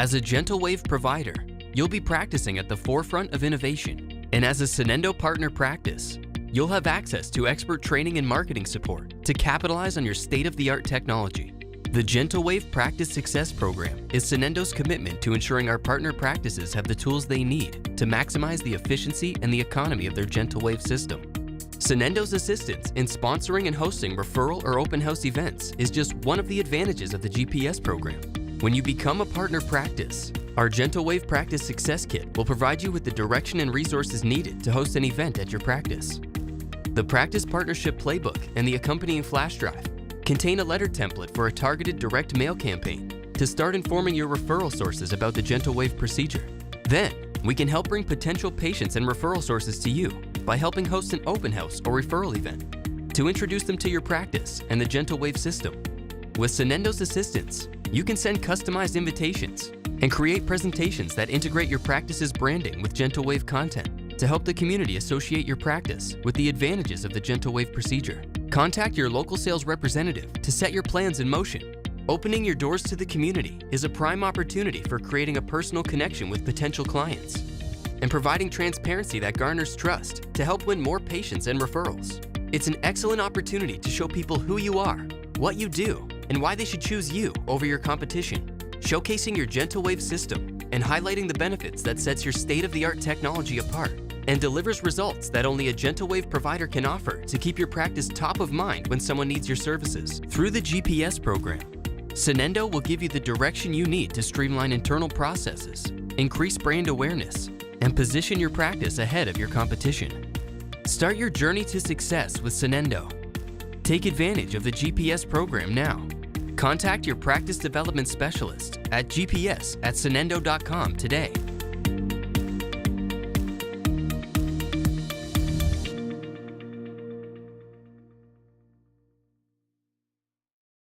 As a GentleWave provider, you'll be practicing at the forefront of innovation. And as a SONENDO partner practice, you'll have access to expert training and marketing support to capitalize on your state-of-the-art technology. The GentleWave Practice Success Program is SONENDO's commitment to ensuring our partner practices have the tools they need to maximize the efficiency and the economy of their GentleWave system. SONENDO's assistance in sponsoring and hosting referral or open house events is just one of the advantages of the GPS program. When you become a partner practice, our GentleWave Practice Success Kit will provide you with the direction and resources needed to host an event at your practice. The Practice Partnership Playbook and the accompanying flash drive contain a letter template for a targeted direct mail campaign to start informing your referral sources about the GentleWave procedure. Then, we can help bring potential patients and referral sources to you by helping host an open house or referral event to introduce them to your practice and the GentleWave system. With SONENDO's assistance, you can send customized invitations and create presentations that integrate your practice's branding with GentleWave content to help the community associate your practice with the advantages of the GentleWave procedure. Contact your local sales representative to set your plans in motion. Opening your doors to the community is a prime opportunity for creating a personal connection with potential clients and providing transparency that garners trust to help win more patients and referrals. It's an excellent opportunity to show people who you are, what you do, and why they should choose you over your competition, showcasing your GentleWave system and highlighting the benefits that sets your state-of-the-art technology apart and delivers results that only a GentleWave provider can offer to keep your practice top of mind when someone needs your services. Through the GPS program, SONENDO will give you the direction you need to streamline internal processes, increase brand awareness, and position your practice ahead of your competition. Start your journey to success with SONENDO. Take advantage of the GPS program now. Contact your practice development specialist at gps@sonendo.com today.